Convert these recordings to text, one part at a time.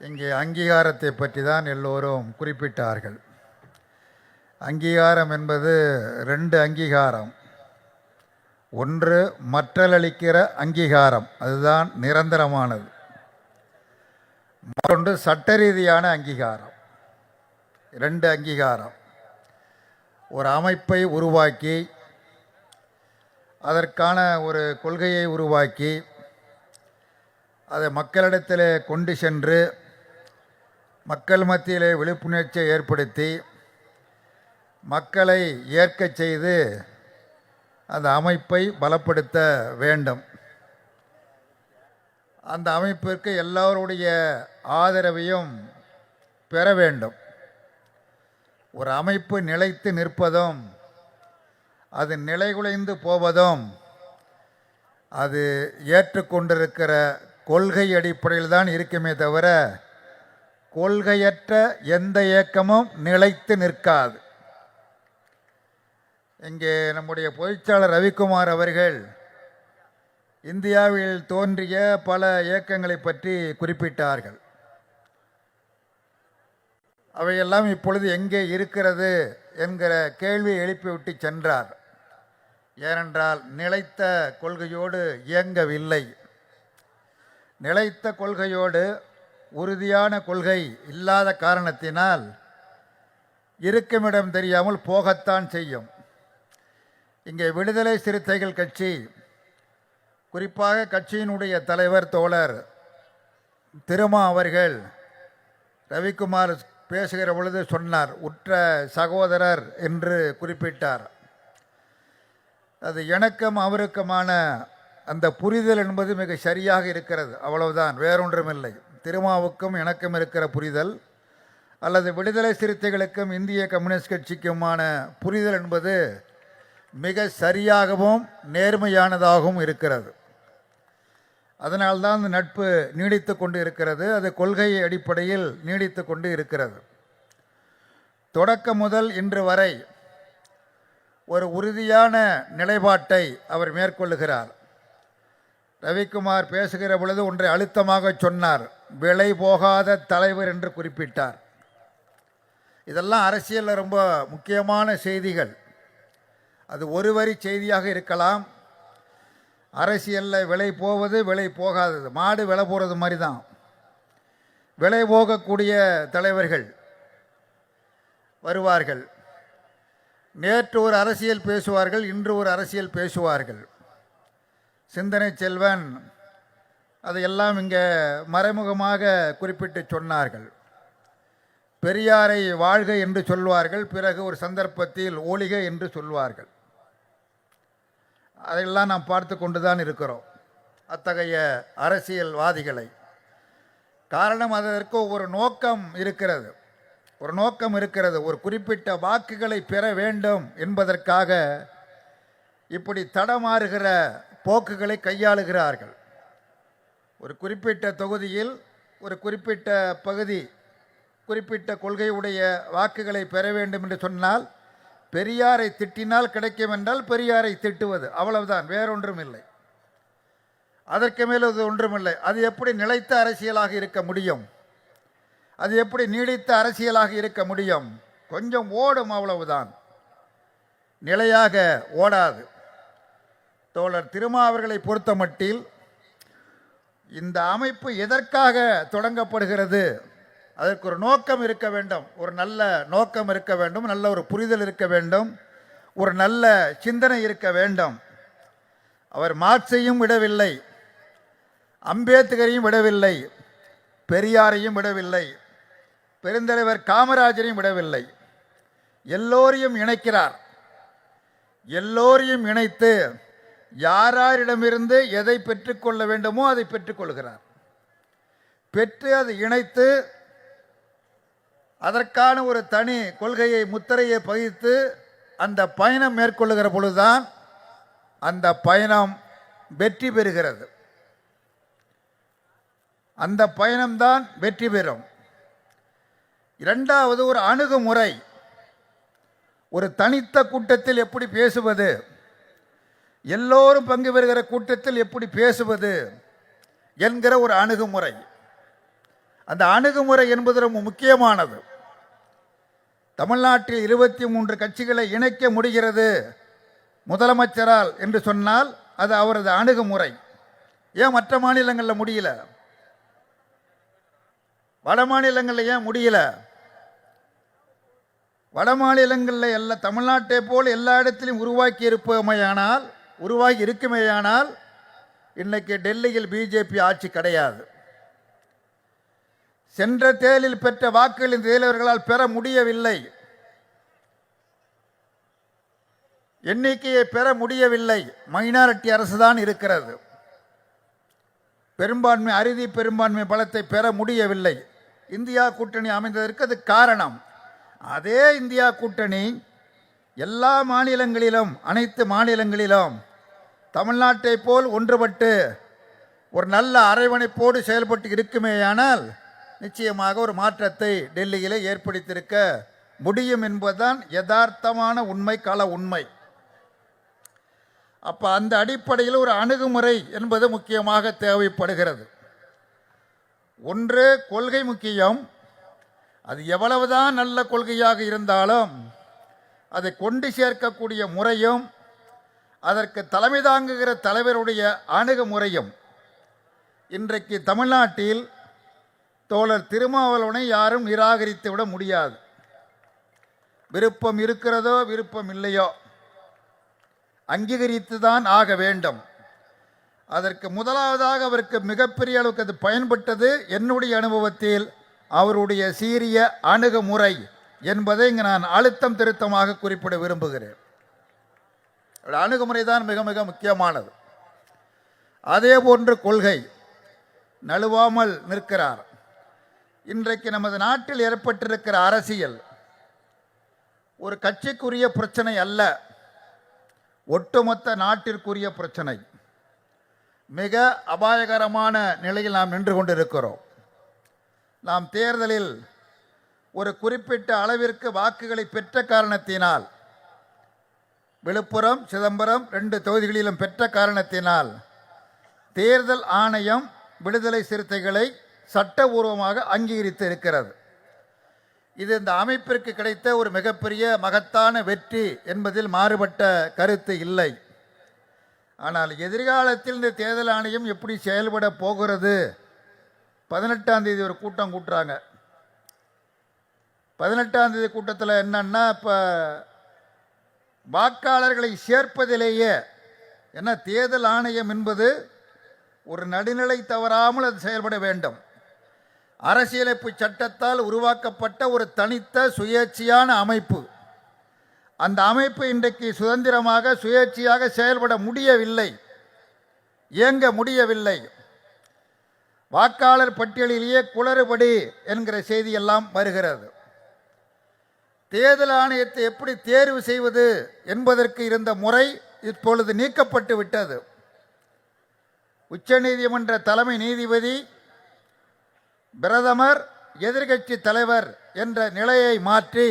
இங்கே அங்கீகாரத்தை பற்றி தான் எல்லோரும் குறிப்பிட்டார்கள். அங்கீகாரம் என்பது ரெண்டு அங்கீகாரம். ஒன்று மற்றளிக்கிற அங்கீகாரம், அதுதான் நிரந்தரமானது. மற்றொன்று சட்ட ரீதியான அங்கீகாரம். ரெண்டு அங்கீகாரம். ஒரு அமைப்பை உருவாக்கி அதற்கான ஒரு கொள்கையை உருவாக்கி அதை மக்களிடத்தில் கொண்டு சென்று மக்கள் மத்தியிலே விழிப்புணர்ச்சியை ஏற்படுத்தி மக்களை ஏற்கச் செய்து அந்த அமைப்பை பலப்படுத்த வேண்டும். அந்த அமைப்பிற்கு எல்லோருடைய ஆதரவையும் பெற வேண்டும். ஒரு அமைப்பு நிலைத்து நிற்பதும் அது நிலைகுலைந்து போவதும் அது ஏற்றுக்கொண்டிருக்கிற கொள்கை அடிப்படையில் தான் இருக்குமே தவிர கொள்கையற்ற எந்த இயக்கமும் நிலைத்து நிற்காது. இங்கே நம்முடைய பொதுச்செயலாளர் ரவிக்குமார் அவர்கள் இந்தியாவில் தோன்றிய பல இயக்கங்களை பற்றி குறிப்பிட்டார்கள். அவையெல்லாம் இப்பொழுது எங்கே இருக்கிறது என்கிற கேள்வியை எழுப்பிவிட்டு சென்றார். ஏனென்றால் நிலைத்த கொள்கையோடு இயங்கவில்லை. நிலைத்த கொள்கையோடு உறுதியான கொள்கை இல்லாத காரணத்தினால் இருக்குமிடம் தெரியாமல் போகத்தான் செய்யும். இங்கே விடுதலை சிறுத்தைகள் கட்சி, குறிப்பாக கட்சியினுடைய தலைவர் தோழர் திருமா அவர்கள் ரவிக்குமார் பேசுகிற பொழுது சொன்னார், உற்ற சகோதரர் என்று குறிப்பிட்டார். அது எனக்கும் அவருக்குமான அந்த புரிதல் என்பது மிக சரியாக இருக்கிறது. அவ்வளவுதான், வேறொன்றுமில்லை. திருமாவுக்கும் எனக்கும் இருக்கிற புரிதல் அல்லது விடுதலை சிறுத்தைகளுக்கும் இந்திய கம்யூனிஸ்ட் கட்சிக்குமான புரிதல் என்பது மிக சரியாகவும் நேர்மையானதாகவும் இருக்கிறது. அதனால்தான் அந்த நட்பு நீடித்து கொண்டு இருக்கிறது. அது கொள்கை அடிப்படையில் நீடித்து கொண்டு இருக்கிறது. தொடக்கம் முதல் இன்று வரை ஒரு உறுதியான நிலைப்பாட்டை அவர் மேற்கொள்ளுகிறார். ரவிக்குமார் பேசுகிற பொழுது ஒன்றை அழுத்தமாக சொன்னார், விலை போகாத தலைவர் என்று குறிப்பிட்டார். இதெல்லாம் அரசியலில் ரொம்ப முக்கியமான செய்திகள். அது ஒரு வரி செய்தியாக இருக்கலாம். அரசியலில் விலை போவது விலை போகாதது, மாடு விலை போகிறது மாதிரி தான். விலை போகக்கூடிய தலைவர்கள் வருவார்கள். நேற்று ஒரு அரசியல் பேசுவார்கள், இன்று ஒரு அரசியல் பேசுவார்கள். சிந்தனை செல்வன் அதையெல்லாம் இங்கே மறைமுகமாக குறிப்பிட்டு சொன்னார்கள். பெரியாரை வாழ்க என்று சொல்வார்கள், பிறகு ஒரு சந்தர்ப்பத்தில் ஒழிக என்று சொல்வார்கள். அதையெல்லாம் நாம் பார்த்து கொண்டு தான் இருக்கிறோம் அத்தகைய அரசியல்வாதிகளை. காரணம், அதற்கு ஒரு நோக்கம் இருக்கிறது. ஒரு நோக்கம் இருக்கிறது. ஒரு குறிப்பிட்ட வாக்குகளை பெற வேண்டும் என்பதற்காக இப்படி தடமாறுகிற போக்குகளை கையாளுகிறார்கள். ஒரு குறிப்பிட்ட தொகுதியில் ஒரு குறிப்பிட்ட பகுதி குறிப்பிட்ட கொள்கையுடைய வாக்குகளை பெற வேண்டும் என்று சொன்னால் பெரியாரை திட்டினால் கிடைக்கும் என்றால் பெரியாரை திட்டுவது, அவ்வளவுதான், வேறொன்றும் இல்லை. அதற்கு மேல் அது ஒன்றுமில்லை. அது எப்படி நிலைத்த அரசியலாக இருக்க முடியும்? அது எப்படி நீடித்த அரசியலாக இருக்க முடியும்? கொஞ்சம் ஓடும், அவ்வளவுதான், நிலையாக ஓடாது. தோழர் திருமா அவர்களை பொறுத்த மட்டில் இந்த அமைப்பு எதற்காக தொடங்கப்படுகிறது, அதற்கு ஒரு நோக்கம் இருக்க வேண்டும். ஒரு நல்ல நோக்கம் இருக்க வேண்டும், நல்ல ஒரு புரிதல் இருக்க வேண்டும், ஒரு நல்ல சிந்தனை இருக்க வேண்டும். அவர் மார்க்ஸையும் விடவில்லை, அம்பேத்கரையும் விடவில்லை, பெரியாரையும் விடவில்லை, பெருந்தலைவர் காமராஜரையும் விடவில்லை. எல்லோரையும் இணைக்கிறார். எல்லோரையும் இணைத்து யாரிடமிருந்து எதை பெற்றுக்கொள்ள வேண்டுமோ அதை பெற்றுக்கொள்கிறார். பெற்று அதை இணைத்து அதற்கான ஒரு தனி கொள்கையை, முத்திரையை பதித்து அந்த பயணம் மேற்கொள்ளுகிற பொழுதுதான் அந்த பயணம் வெற்றி பெறுகிறது. அந்த பயணம்தான் வெற்றி பெறும். இரண்டாவது, ஒரு அணுகுமுறை. ஒரு தனித்த கூட்டத்தில் எப்படி பேசுவது, எல்லோரும் பங்கு பெறுகிற கூட்டத்தில் எப்படி பேசுவது என்கிற ஒரு அணுகுமுறை. அந்த அணுகுமுறை என்பது ரொம்ப முக்கியமானது. தமிழ்நாட்டில் 23 கட்சிகளை இணைக்க முடிகிறது முதலமைச்சரால் என்று சொன்னால் அது அவரது அணுகுமுறை. ஏன் மற்ற மாநிலங்களில் முடியல? வட மாநிலங்களில் ஏன் முடியல? வட மாநிலங்களில் எல்லாம் தமிழ்நாட்டை போல் எல்லா இடத்திலும் உருவாகி இருக்குமேயானால் இன்னைக்கு டெல்லியில் பிஜேபி ஆட்சி கிடையாது. சென்ற தேர்தலில் பெற்ற வாக்குகள் இந்த தேர்தல்களால் பெற முடியவில்லை, எண்ணிக்கையை பெற முடியவில்லை. மைனாரிட்டி அரசு தான் இருக்கிறது. பெரும்பான்மை அறுதி பெரும்பான்மை பலத்தை பெற முடியவில்லை. இந்தியா கூட்டணி அமைந்ததற்கு அது காரணம். அதே இந்தியா கூட்டணி எல்லா மாநிலங்களிலும் அனைத்து மாநிலங்களிலும் தமிழ்நாட்டை போல் ஒன்றுபட்டு ஒரு நல்ல அரவணைப்போடு செயல்பட்டு இருக்குமேயானால் நிச்சயமாக ஒரு மாற்றத்தை டெல்லியிலே ஏற்படுத்தியிருக்க முடியும் என்பதுதான் யதார்த்தமான உண்மை, கள உண்மை. அப்போ அந்த அடிப்படையில் ஒரு அணுகுமுறை என்பது முக்கியமாக தேவைப்படுகிறது. ஒன்று, கொள்கை முக்கியம். அது எவ்வளவுதான் நல்ல கொள்கையாக இருந்தாலும் அதை கொண்டு சேர்க்கக்கூடிய முறையும் அதற்கு தலைமை தாங்குகிற தலைவருடைய அணுகுமுறையும். இன்றைக்கு தமிழ்நாட்டில் தோழர் திருமாவளவனை யாரும் நிராகரித்து விட முடியாது. விருப்பம் இருக்கிறதோ விருப்பம் இல்லையோ அங்கீகரித்து தான் ஆக வேண்டும். அதற்கு முதலாவதாக அவருக்கு மிகப்பெரிய அளவுக்கு அது பயன்பட்டது என்னுடைய அனுபவத்தில் அவருடைய சீரிய அணுகுமுறை என்பதை இங்கு நான் அழுத்தம் திருத்தமாக குறிப்பிட விரும்புகிறேன். அணுகுமுறை தான் மிக மிக முக்கியமானது. அதே போன்று கொள்கை நழுவாமல் நிற்கிறார். இன்றைக்கு நமது நாட்டில் ஏற்பட்டிருக்கிற அரசியல் ஒரு கட்சிக்குரிய பிரச்சனை அல்ல, ஒட்டுமொத்த நாட்டிற்குரிய பிரச்சனை. மிக அபாயகரமான நிலையில் நாம் நின்று கொண்டிருக்கிறோம். நாம் தேர்தலில் ஒரு குறிப்பிட்ட அளவிற்கு வாக்குகளை பெற்ற காரணத்தினால், விழுப்புரம் சிதம்பரம் 2 தொகுதிகளிலும் பெற்ற காரணத்தினால் தேர்தல் ஆணையம் விடுதலை சிறுத்தைகளை சட்டபூர்வமாக அங்கீகரித்து இருக்கிறது. இது இந்த அமைப்பிற்கு கிடைத்த ஒரு மிகப்பெரிய மகத்தான வெற்றி என்பதில் மாறுபட்ட கருத்து இல்லை. ஆனால் எதிர்காலத்தில் இந்த தேர்தல் ஆணையம் எப்படி செயல்பட போகிறது? 18ஆம் தேதி ஒரு கூட்டம் கூட்டுறாங்க. 18ஆம் தேதி கூட்டத்தில் என்னன்னா, இப்போ வாக்காளர்களை சேர்ப்பதிலேயே என்ன, தேர்தல் ஆணையம் என்பது ஒரு நடுநிலை தவறாமல் அது செயல்பட வேண்டும். அரசியலமைப்பு சட்டத்தால் உருவாக்கப்பட்ட ஒரு தனித்த சுயேட்சையான அமைப்பு. அந்த அமைப்பு இன்றைக்கு சுதந்திரமாக சுயேட்சையாக செயல்பட முடியவில்லை, இயங்க முடியவில்லை. வாக்காளர் பட்டியலிலேயே குளறுபடி என்கிற செய்தியெல்லாம் வருகிறது. தேர்தல் ஆணையத்தை எப்படி தேர்வு செய்வது என்பதற்கு இருந்த முறை இப்பொழுது நீக்கப்பட்டு விட்டது. உச்சநீதிமன்ற தலைமை நீதிபதி, பிரதமர், எதிர்க்கட்சி தலைவர் என்ற நிலையை மாற்றி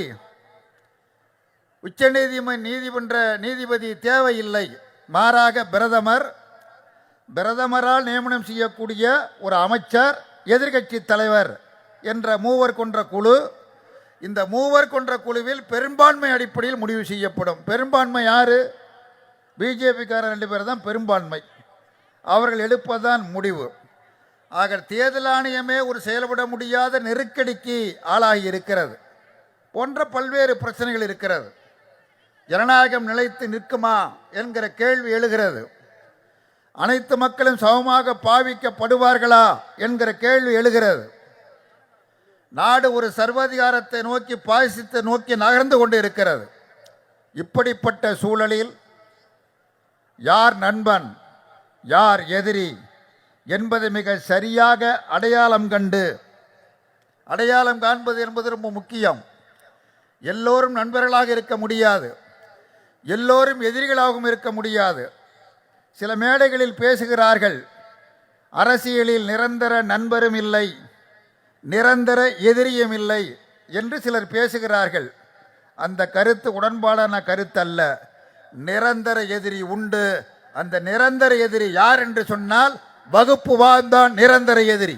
நீதிமன்ற நீதிபதி தேவையில்லை, மாறாக பிரதமரால் நியமனம் செய்யக்கூடிய ஒரு அமைச்சர், எதிர்க்கட்சி தலைவர் என்ற மூவர் கொண்ட குழு. இந்த மூவர் கொண்ட குழுவில் பெரும்பான்மை அடிப்படையில் முடிவு செய்யப்படும். பெரும்பான்மை யாரு? பிஜேபிக்காரர் 2 பேர் தான் பெரும்பான்மை. அவர்கள் எடுப்பதுதான் முடிவு. ஆக தேர்தல் ஆணையமே ஒரு செயல்பட முடியாத நெருக்கடிக்கு ஆளாகி இருக்கிறது. போன்ற பல்வேறு பிரச்சனைகள் இருக்கிறது. ஜனநாயகம் நிலைத்து நிற்குமா என்கிற கேள்வி எழுகிறது. அனைத்து மக்களும் சமமாக பாவிக்கப்படுவார்களா என்கிற கேள்வி எழுகிறது. நாடு ஒரு சர்வாதிகாரத்தை நோக்கி, பாசிசத்தை நோக்கி நகர்ந்து கொண்டு இருக்கிறது. இப்படிப்பட்ட சூழலில் யார் நண்பன் யார் எதிரி என்பதை மிக சரியாக அடையாளம் காண்பது என்பது ரொம்ப முக்கியம். எல்லோரும் நண்பர்களாக இருக்க முடியாது, எல்லோரும் எதிரிகளாகவும் இருக்க முடியாது. சில மேடைகளில் பேசுகிறார்கள், அரசியலில் நிரந்தர நண்பரும் இல்லை, நிரந்தர எதிரியும் இல்லை என்று சிலர் பேசுகிறார்கள். அந்த கருத்து உடன்பாடான கருத்தல்ல. நிரந்தர எதிரி உண்டு. அந்த நிரந்தர எதிரி யார் என்று சொன்னால் வகுப்பு வாழ்ந்தான் நிரந்தர எதிரி.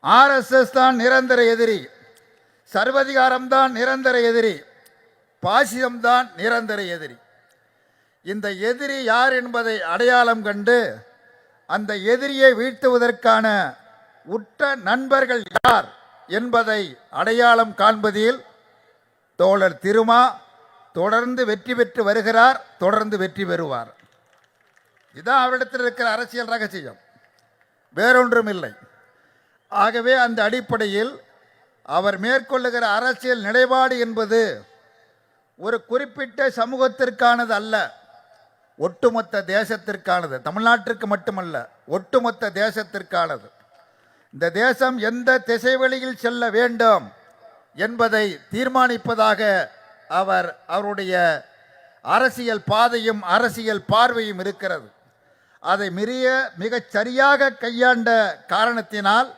ஆர்எஸ்எஸ் தான் நிரந்தர எதிரி, சர்வதிகாரம்தான் நிரந்தர எதிரி, பாசிசம்தான் நிரந்தர எதிரி. இந்த எதிரி யார் என்பதை அடையாளம் கண்டு அந்த எதிரியை வீழ்த்துவதற்கான உற்ற நண்பர்கள் யார் என்பதை அடையாளம் காண்பதில் தோழர் திருமா தொடர்ந்து வெற்றி பெற்று வருகிறார், தொடர்ந்து வெற்றி பெறுவார். இதுதான் அவரிடத்தில் இருக்கிற அரசியல் ரகசியம், வேறொன்றும் இல்லை. ஆகவே அந்த அடிப்படையில் அவர் மேற்கொள்ளுகிற அரசியல் நிலைப்பாடு என்பது ஒரு குறிப்பிட்ட சமூகத்திற்கானது அல்ல, ஒட்டுமொத்த தேசத்திற்கானது. தமிழ்நாட்டிற்கு மட்டுமல்ல, ஒட்டுமொத்த தேசத்திற்கானது. இந்த தேசம் எந்த திசைவெளியில் செல்ல வேண்டும் என்பதை தீர்மானிப்பதாக அவருடைய அரசியல் பாதையும் அரசியல் பார்வையும் இருக்கிறது. அதை மிகச் சரியாக கையாண்ட காரணத்தினால்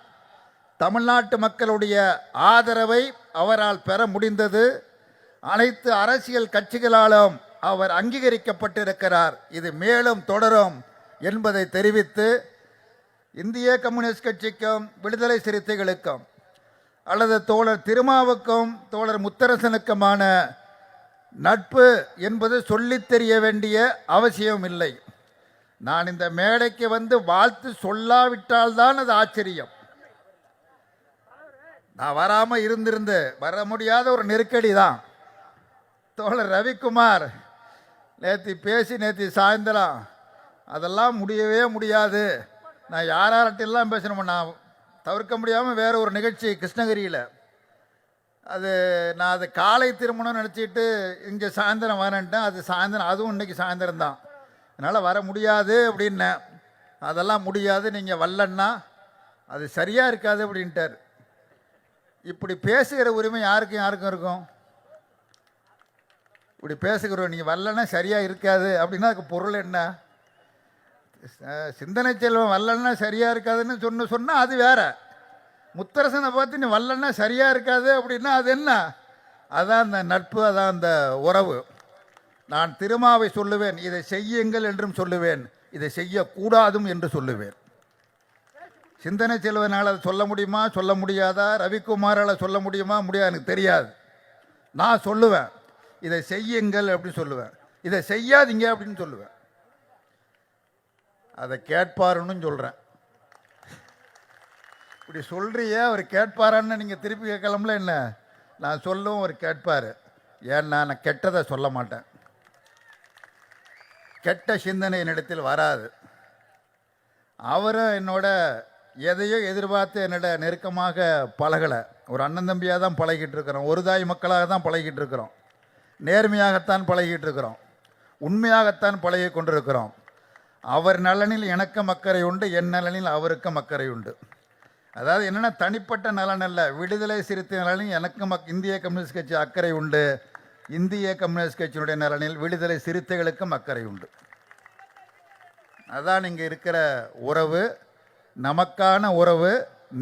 தமிழ்நாட்டு மக்களுடைய ஆதரவை அவரால் பெற முடிந்தது. அனைத்து அரசியல் கட்சிகளாலும் அவர் அங்கீகரிக்கப்பட்டிருக்கிறார். இது மேலும் தொடரும் என்பதை தெரிவித்து, இந்திய கம்யூனிஸ்ட் கட்சிக்கும் விடுதலை சிறுத்தைகளுக்கும் அல்லது தோழர் திருமாவுக்கும் தோழர் முத்தரசனுக்குமான நட்பு என்பது சொல்லித் தெரிய வேண்டிய அவசியம் இல்லை. நான் இந்த மேடைக்கு வந்து வாழ்த்து சொல்லாவிட்டால்தான் அது ஆச்சரியம். நான் வராமல் இருந்திருந்து வர முடியாத ஒரு நெருக்கடி தான். தோழர் ரவிக்குமார் நேற்று சாயந்தரம் அதெல்லாம் முடியவே முடியாது, நான் யார்கிட்டெல்லாம் பேசணும், நான் தவிர்க்க முடியாமல் வேறு ஒரு நிகழ்ச்சி கிருஷ்ணகிரியில், நான் அது காலை திருமணம் நினச்சிட்டு இங்கே சாயந்தரம் வரேன்ட்டேன். அது சாயந்தரம், அதுவும் இன்றைக்கி சாயந்தரம் தான், அதனால் வர முடியாது அப்படின்னேன். அதெல்லாம் முடியாது, நீங்கள் வரலன்னா அது சரியாக இருக்காது அப்படின்ட்டார். இப்படி பேசுகிற உரிமை யாருக்கும் இருக்கும்? இப்படி பேசுகிறோம், நீங்கள் வரலன்னா சரியாக இருக்காது அப்படின்னா அதுக்கு பொருள் என்ன? சிந்தனை செல்வம் வரலன்னா சரியாக இருக்காதுன்னு சொன்னால் அது வேற. முத்தரசனை பார்த்து நீ வரலன்னா சரியாக இருக்காது அப்படின்னா அது என்ன? அதான் அந்த நட்பு, அதான் அந்த உறவு. நான் திருமாவை சொல்லுவேன், இதை செய்யுங்கள் என்றும் சொல்லுவேன், இதை செய்யக்கூடாதும் என்று சொல்லுவேன். சிந்தனை செல்வனால் அதை சொல்ல முடியுமா, சொல்ல முடியாதா? ரவிக்குமாரால் சொல்ல முடியுமா, முடியாது, எனக்கு தெரியாது. நான் சொல்லுவேன், இதை செய்யுங்கள் அப்படின்னு சொல்லுவேன், இதை செய்யாதீங்க அப்படின்னு சொல்லுவேன். அதை கேட்பாருன்னு சொல்கிறேன். இப்படி சொல்கிறிய அவர் கேட்பாரான்னு நீங்கள் திருப்பி கேட்கலாம்ல என்ன? நான் சொல்லுவோம், அவர் கேட்பார். ஏன்னா நான் கெட்டதை சொல்ல மாட்டேன், கெட்ட சிந்தனை என்னிடத்தில் வராது. அவரும் என்னோட எதையோ எதிர்பார்த்து என்னோட நெருக்கமாக பழகலை. ஒரு அண்ணன் தம்பியாக தான் பழகிட்டு இருக்கிறோம், ஒரு தாய் மக்களாக தான் பழகிட்டு இருக்கிறோம், நேர்மையாகத்தான் பழகிட்டு இருக்கிறோம், உண்மையாகத்தான் பழகி கொண்டிருக்கிறோம். அவர் நலனில் எனக்கும் அக்கறை உண்டு, என் நலனில் அவருக்கும் அக்கறை உண்டு. அதாவது என்னென்னா தனிப்பட்ட நலன் அல்ல, விடுதலை சிறுத்தை நலனில் எனக்கும் இந்திய கம்யூனிஸ்ட் கட்சி அக்கறை உண்டு, இந்திய கம்யூனிஸ்ட் கட்சியினுடைய நலனில் விடுதலை சிறுத்தைகளுக்கும் அக்கறை உண்டு. அதான் இங்கே இருக்கிற உறவு, நமக்கான உறவு,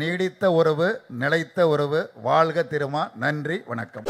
நீடித்த உறவு, நிலைத்த உறவு. வாழ்க திருமா. நன்றி, வணக்கம்.